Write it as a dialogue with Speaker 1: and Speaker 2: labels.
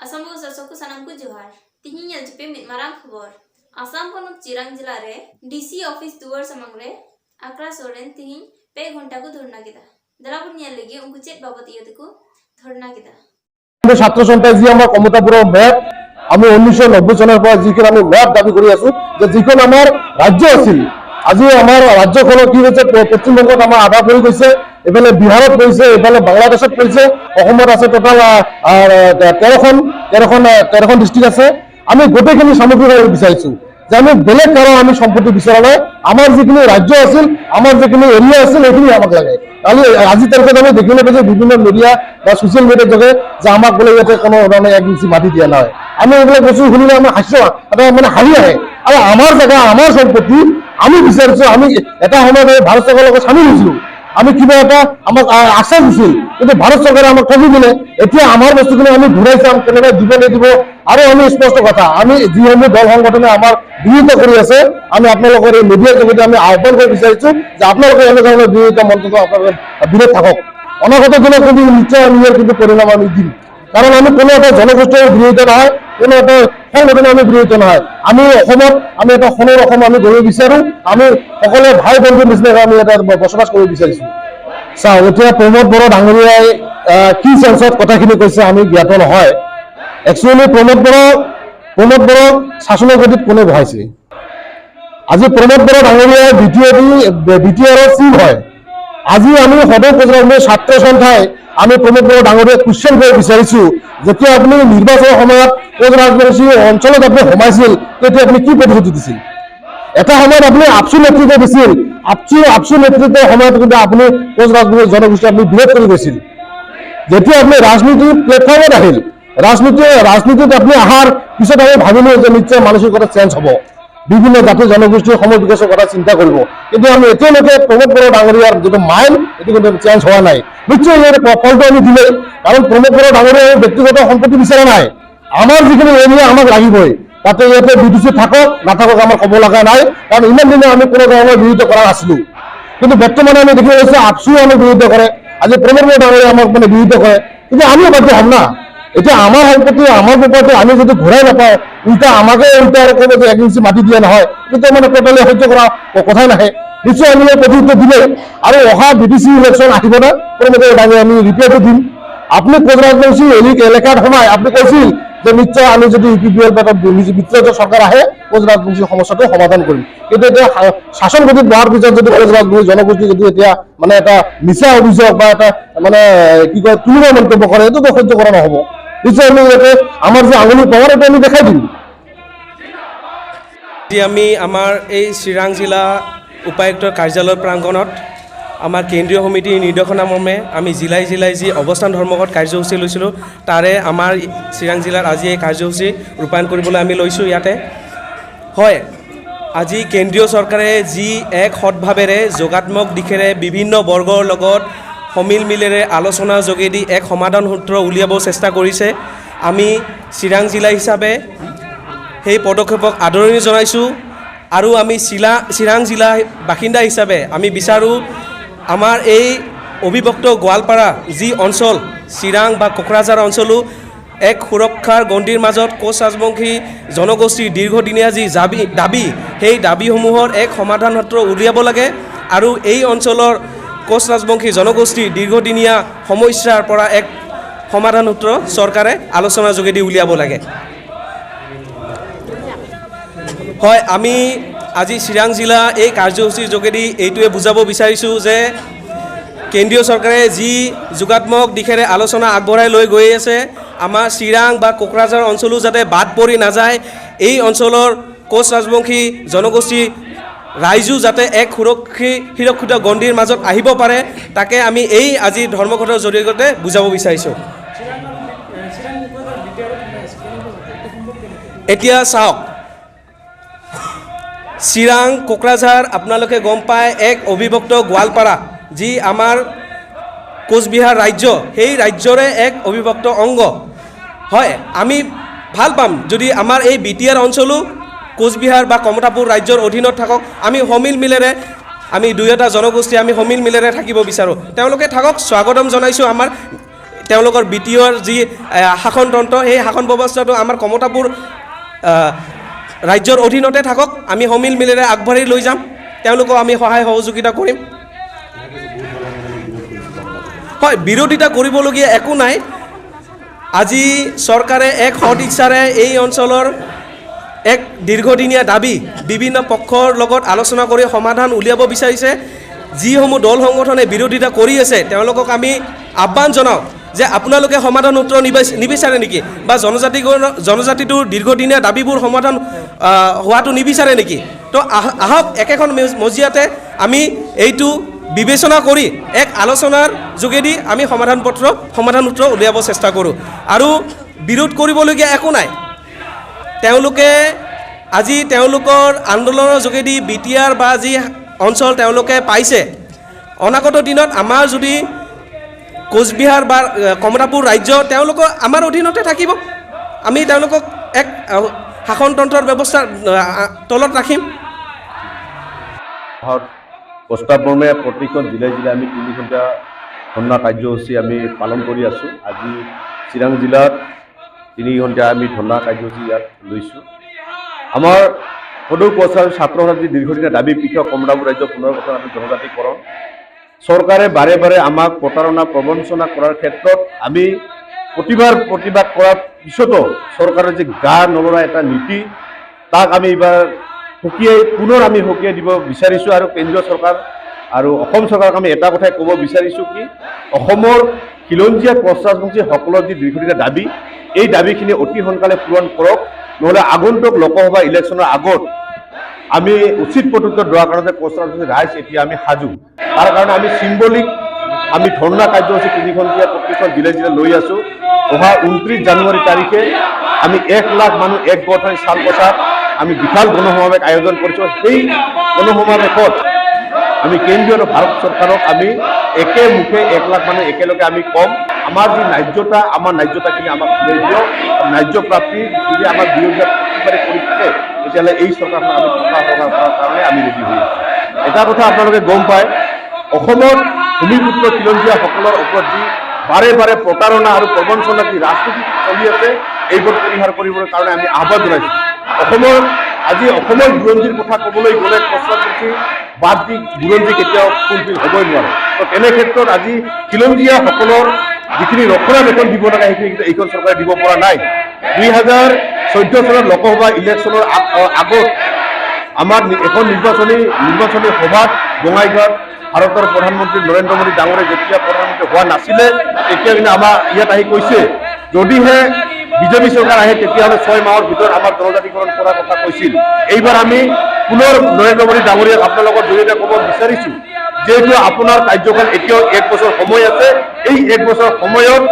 Speaker 1: Asam ko sasok sanam ko johar. Tihin yal jepe mit marang khobor. Asam ponok Chirang जिला रे DC office दुआर समंग रे आक्रा सोरेन तिहिन पे घंटा को धरना किदा दराबुर नियल लगे उनको चेत बाबत इयत को धरना किदा
Speaker 2: ছাত্র সন্থাই যি আমাৰ কমতাপুৰৰ মেপ আমি 1990 চনৰ পৰা যিখন আমি মেপ দাবী কৰি আছো যে যিখন আমাৰ ৰাজ্য আছিল আজি আমাৰ ৰাজ্যখনৰ কি হৈছে পশ্চিমবংগত আমাৰ আধা পৰি গৈছে এফালে বিহাৰত পৰিছে এফালে বাংলাদেশত পৰিছে অসমত আছে টোটাল 13খন ডিস্ট্ৰিক্ট আছে আমি গোটেইখিনি সামগ্ৰিক বিচাৰিছো যে আমি বেলেগ কাৰো আমি সম্পত্তি বিচৰা নাই আমাৰ যিখিনি ৰাজ্য আছিল আমাৰ যিখিনি এৰিয়া আছিল এইখিনি আমাক লাগে কালি আজি তাৰিখত আমি দেখিলে যে বিভিন্ন মিডিয়া বা সোশ্যাল মিডিয়াৰ যোগে যে আমাক বোলে ইয়াতে কোনো ধৰণে এক ইঞ্চি মাটি দিয়া নহয় আমি এইবিলাক বস্তু শুনিলে আমাৰ হাস্য মানে হাঁহি আহে আৰু আমাৰ জেগা আমাৰ সম্পত্তি আমি বিচাৰিছো আমি এটা সময়ত ভাৰত চৰকাৰৰ লগত চামিল হৈছিলো আমি কিবা এটা আমাক আশ্বাস দিছিল কিন্তু ভাৰত চৰকাৰে আমাক ঠগি দিলে এতিয়া আমাৰ বস্তুখিনি আমি ঘূৰাই চাম কেনেকৈ দিব নিদিব আৰু আমি স্পষ্ট কথা আমি যিসমূহ দল সংগঠনে আমাৰ বিৰোধিতা কৰি আছে আমি আপোনালোকৰ এই মিডিয়াৰ যোগেদি আমি আহ্বান কৰিব বিচাৰিছো যে আপোনালোকে এনে ধৰণৰ বিৰোধিতা মন্তব্য আপোনালোকে বিৰত থাকক অনাগত দিনত কিন্তু নিশ্চয় আমি ইয়াৰ কিন্তু পৰিণাম আমি দিম কাৰণ আমি কোনো এটা জনগোষ্ঠীৰ বিৰোধিতা নহয় কোনো এটা সংগঠনৰ আমি বিৰোধিতা নহয় আমি অসমত আমি এটা সোণৰ অসম আমি গঢ়িব বিচাৰো আমি সকলোৱে ভাই বন্ধুৰ নিচিনাকৈ আমি এটা বসবাস কৰিব বিচাৰিছো চাওঁ এতিয়া প্ৰমোদ বড়ো ডাঙৰীয়াই কি চেঞ্চত কথাখিনি কৈছে আমি জ্ঞাত নহয় একচুৱেলি প্ৰমোদ বড়ো শাসনৰ গতিত কোনে বহাইছে আজি প্ৰমোদ বড়ো ডাঙৰীয়াই বিটিআৰৰ চিফ হয় আজি আমি সদৌ কোচৰাজৰ ছাত্ৰ সন্থাই আমি প্ৰমোদ বড়ো ডাঙৰীয়াক কুৱেশ্যন কৰিব বিচাৰিছো যেতিয়া আপুনি নিৰ্বাচনৰ সময়ত কোচৰাজবংশী অঞ্চলত আপুনি সোমাইছিল তেতিয়া আপুনি কি প্ৰতিশ্ৰুতি দিছিল এটা সময়ত আপুনি আপচু নেতৃত্ব দিছিল আপচু নেতৃত্বৰ সময়ত কিন্তু আপুনি কোচৰাজবংশী জনগোষ্ঠী আপুনি বিৰোধ কৰি গৈছিল যেতিয়া আপুনি ৰাজনীতিৰ প্লেটফৰ্মত আহিল ৰাজনীতিত আপুনি অহাৰ পিছত আমি ভাবিলো যে নিশ্চয় মানসিকতা চেঞ্জ হ'ব বিভিন্ন জাতি জনগোষ্ঠীৰ সময় বিকাশৰ কথা চিন্তা কৰিব কিন্তু আমি এতিয়ালৈকে প্ৰমোদ বড়ো ডাঙৰীয়াৰ যিটো মাইণ্ড এইটো কিন্তু চেঞ্জ হোৱা নাই নিশ্চয় ইয়াৰ ফলটো আমি দিলে কাৰণ প্ৰমোদ বড়ো ডাঙৰীয়াৰ ব্যক্তিগত সম্পত্তি বিচৰা নাই আমাৰ যিখিনি এৰিয়া আমাক লাগিবই তাতে ইয়াতে বিটিচি থাকক নাথাকক আমাৰ ক'ব লগা নাই কাৰণ ইমান দিনে আমি কোনো ধৰণৰ বিৰোধিতা কৰা নাছিলো কিন্তু বৰ্তমানে আমি দেখি পাইছো আপচুও আমি বিৰোধিতা কৰে আজি প্ৰমোদ বড়ো ডাঙৰীয়াই আমাক মানে বিৰোধিতা কৰে কিন্তু আমিও বাধ্য হ'ম না এতিয়া আমাৰ সম্পত্তি আমাৰ প্ৰপাৰ্টি আমি যদি ঘূৰাই নাপাওঁ উল্টা আমাকে আৰু ক'ব যে এক ইঞ্চি মাটি দিয়া নহয় কিন্তু মানে টোটেলি সহ্য কৰা কথাই নাহে নিশ্চয় আমি প্ৰতিশ্ৰুতি দিলে আৰু অহা বিটিচি ইলেকশ্যন আহিব না প্ৰমোদ বড়ো ডাঙৰীয়াই আমি ৰিপৰ্টটো দিম আপুনি কোচৰাজবংশী এলেকাত সোমাই আপুনি কৈছিল যে নিশ্চয় আমি যদি ইউপিপিএল বা মিত্ৰজোঁট চৰকাৰ আহে কোচৰাজবংশী সমস্যাটো সমাধান কৰিম কিন্তু এতিয়া শাসন গতিত বহাৰ পিছত যদি কোচৰাজবংশী জনগোষ্ঠী যদি এতিয়া মানে এটা মিছা অভিযোগ বা এটা মানে কি কয় তুলনা মন্তব্য কৰে এইটোতো সহ্য কৰা নহ'ব নিশ্চয় আমি ইয়াতে আমাৰ যে আঙুলি পাৱাৰ এইটো আমি দেখাই দিম
Speaker 3: আমি আমাৰ এই চিৰাং জিলা উপায়ুক্তৰ কাৰ্যালয় প্ৰাংগণত আমাৰ কেন্দ্ৰীয় সমিতিৰ নিৰ্দেশনা মৰ্মে আমি জিলাই যি অৱস্থান ধৰ্মঘট কাৰ্যসূচী লৈছিলোঁ তাৰে আমাৰ চিৰাং জিলাত আজি এই কাৰ্যসূচী ৰূপায়ণ কৰিবলৈ আমি লৈছোঁ ইয়াতে হয় আজি কেন্দ্ৰীয় চৰকাৰে যি এক সৎভাৱেৰে যোগাত্মক দিশেৰে বিভিন্ন বৰ্গৰ লগত সমিল মিলেৰে আলোচনাৰ যোগেদি এক সমাধান সূত্ৰ উলিয়াব চেষ্টা কৰিছে আমি চিৰাং জিলা হিচাপে সেই পদক্ষেপক আদৰণি জনাইছোঁ আৰু আমি চিৰাং জিলা বাসিন্দা হিচাপে আমি বিচাৰোঁ আমাৰ এই অবিভক্ত গোৱালপাৰা যি অঞ্চল চিৰাং বা কোকৰাঝাৰ অঞ্চলো এক সুৰক্ষাৰ গণ্ডিৰ মাজত কোচ ৰাজবংশী জনগোষ্ঠীৰ দীৰ্ঘদিনীয়া যি দাবী সেই দাবীসমূহৰ এক সমাধান সূত্ৰ উলিয়াব লাগে আৰু এই অঞ্চলৰ কোচ ৰাজবংশী জনগোষ্ঠীৰ দীৰ্ঘদিনীয়া সমস্যাৰ পৰা এক সমাধান সূত্ৰ চৰকাৰে আলোচনাৰ যোগেদি উলিয়াব লাগে হয় আমি আজি চিৰাং জিলা এই কাৰ্যসূচীৰ যোগেদি এইটোৱে বুজাব বিচাৰিছোঁ যে কেন্দ্ৰীয় চৰকাৰে যি যোগাত্মক দিশেৰে আলোচনা আগবঢ়াই লৈ গৈ আছে আমাৰ চিৰাং বা কোকৰাঝাৰ অঞ্চলো যাতে বাদ পৰি নাযায় এই অঞ্চলৰ কোচ ৰাজবংশী জনগোষ্ঠী ৰাইজো যাতে এক সুৰক্ষিত গণ্ডিৰ মাজত আহিব পাৰে তাকে আমি এই আজি ধৰ্মঘটৰ জৰিয়তে বুজাব বিচাৰিছোঁ এতিয়া চাওক চিৰাং কোকৰাঝাৰ আপোনালোকে গম পায় এক অবিভক্ত গোৱালপাৰা যি আমাৰ কোচবিহাৰ ৰাজ্য সেই ৰাজ্যৰে এক অবিভক্ত অংগ হয় আমি ভাল পাম যদি আমাৰ এই বিটিআৰ অঞ্চলো কোচবিহাৰ বা কমতাপুৰ ৰাজ্যৰ অধীনত থাকক আমি সমিল মিলেৰে আমি দুই এটা জনগোষ্ঠী আমি সমিল মিলেৰে থাকিব বিচাৰোঁ তেওঁলোকে থাকক স্বাগতম জনাইছোঁ আমাৰ তেওঁলোকৰ BTOৰ যি শাসনতন্ত্ৰ সেই শাসন ব্যৱস্থাটো আমাৰ কমতাপুৰ ৰাজ্যৰ অধীনতে থাকক, আমি সমিল মিলেৰে আগবাঢ়ি লৈ যাম, তেওঁলোকক আমি সহায় সহযোগিতা কৰিম। হয়, বিৰোধিতা কৰিবলগীয়া একো নাই। আজি চৰকাৰে এক সৎ ইচ্ছাৰে এই অঞ্চলৰ এক দীৰ্ঘদিনীয়া দাবী বিভিন্ন পক্ষৰ লগত আলোচনা কৰি সমাধান উলিয়াব বিচাৰিছে। যিসমূহ দল সংগঠনে বিৰোধিতা কৰি আছে তেওঁলোকক আমি আহ্বান জনাওঁ যে আপোনালোকে সমাধান সূত্ৰ নিবিচাৰে নেকি, বা জনজাতিটোৰ দীৰ্ঘদিনীয়া দাবীবোৰ সমাধান হোৱাটো নিবিচাৰে নেকি? তো আহক একেখন মজিয়াতে আমি এইটো বিবেচনা কৰি এক আলোচনাৰ যোগেদি আমি সমাধান সূত্ৰ উলিয়াব চেষ্টা কৰোঁ। আৰু বিৰোধ কৰিবলগীয়া একো নাই। তেওঁলোকে আজি তেওঁলোকৰ আন্দোলনৰ যোগেদি BTR বা যি অঞ্চল তেওঁলোকে পাইছে, অনাগত দিনত আমাৰ যদি কোচবিহাৰ বা কমতাপুৰ ৰাজ্য তেওঁলোকৰ আমাৰ অধীনতে থাকিব, আমি তেওঁলোকক এক শাসনতন্ত্ৰৰ ব্যৱস্থাৰ তলত ৰাখিম।
Speaker 4: প্ৰস্তাৱমৰ্মে প্ৰতিখন জিলাই আমি 3 ঘণ্টা ধৰ্ণা কাৰ্যসূচী আমি পালন কৰি আছোঁ। আজি চিৰাং জিলাত 3 ঘণ্টা আমি ধৰ্ণা কাৰ্যসূচী ইয়াত লৈছোঁ। আমাৰ সদৌ কোচবিহাৰ ছাত্ৰ ছাত্ৰীৰ দীৰ্ঘদিনীয়া দাবী পৃথক কমতাপুৰ ৰাজ্য পুনৰ্গঠন আৰু জনজাতিকৰণ। চৰকাৰে বাৰে বাৰে আমাক প্ৰতাৰণা প্ৰবঞ্চনা কৰাৰ ক্ষেত্ৰত আমি প্ৰতিবাদ কৰাৰ পিছতো চৰকাৰৰ যি গা নলৰা এটা নীতি, তাক আমি এইবাৰ পুনৰ আমি সকীয়াই দিব বিচাৰিছোঁ। আৰু কেন্দ্ৰীয় চৰকাৰ আৰু অসম চৰকাৰক আমি এটা কথাই ক'ব বিচাৰিছোঁ কি অসমৰ খিলঞ্জীয়া কোচ ৰাজবংশীসকলৰ যি দীৰ্ঘদিনীয়া দাবী, এই দাবীখিনি অতি সোনকালে পূৰণ কৰক, নহ'লে আগন্তুক লোকসভা ইলেকশ্যনৰ আগত আমি উচিত প্ৰত্যুত্তৰ দিয়াৰ কাৰণে কোচ ৰাজবংশী ৰাইজ এতিয়া আমি সাজু। তাৰ কাৰণে আমি চিম্বলিক আমি ধৰ্ণা কাৰ্যসূচী 3 ঘণ্টীয়া প্ৰতিখন জিলাই লৈ আছোঁ। অহা 29 জানুৱাৰী তাৰিখে আমি 1 লাখ মানুহ একগোট হৈ চালপচাত আমি বিশাল গণসমাৱেশ আয়োজন কৰিছোঁ। সেই গণসমাৱেশত আমি কেন্দ্ৰীয় আৰু ভাৰত চৰকাৰক আমি একেমুখে 1 লাখ মানুহ একেলগে আমি কম, আমাৰ যি ন্যায্যতা, আমাৰ ন্যায্যতাখিনি আমাক ঘূৰাই দিয়ক। ন্যায্য প্ৰাপ্তি যদি আমাৰ বিৰোধিতা প্ৰতিবাৰে কৰি থাকে তেতিয়াহ'লে এই চৰকাৰখন আমি কৰাৰ কাৰণে আমি ৰেডি হৈ আছোঁ। এটা কথা আপোনালোকে গম পায়, অসমৰ ভূমিপুত্ৰ খিলঞ্জীয়াসকলৰ ওপৰত যি বাৰে বাৰে প্ৰতাৰণা আৰু প্ৰবঞ্চনা যি ৰাজনীতি চলি আছে, এইবোৰ পৰিহাৰ কৰিবৰ কাৰণে আমি আহ্বান জনাইছোঁ। অসমৰ বুৰঞ্জীৰ কথা ক'বলৈ গ'লে কোচ ৰাজবংশী বাদ দি বুৰঞ্জী কেতিয়াও ফুলফিল হ'বই নোৱাৰে। তো তেনে ক্ষেত্ৰত আজি খিলঞ্জীয়াসকলৰ যিখিনি ৰক্ষণাবেক্ষণ দিব লাগে সেইখিনি কিন্তু এইখন চৰকাৰে দিব পৰা নাই। 2014 চনত লোকসভা ইলেকশ্যনৰ আগত আমাৰ এখন নিৰ্বাচনী সভাত বঙাইগাঁৱত ভাৰতৰ প্ৰধানমন্ত্ৰী নৰেন্দ্ৰ মোদী ডাঙৰে যেতিয়া প্ৰধানমন্ত্ৰী হোৱা নাছিলে তেতিয়া কিন্তু আমাৰ ইয়াত আহি কৈছে যদিহে বিজেপি চৰকাৰ আহে তেতিয়াহ'লে 6 মাহৰ ভিতৰত আমাৰ জনজাতিকৰণ কৰাৰ কথা কৈছিল। এইবাৰ আমি পুনৰ নৰেন্দ্ৰ মোদী ডাঙৰীয়াক আপোনালোকৰ জৰিয়তে ক'ব বিচাৰিছোঁ, যিহেতু আপোনাৰ কাৰ্যকাল এতিয়াও 1 বছৰ সময় আছে, এই 1 বছৰ সময়ত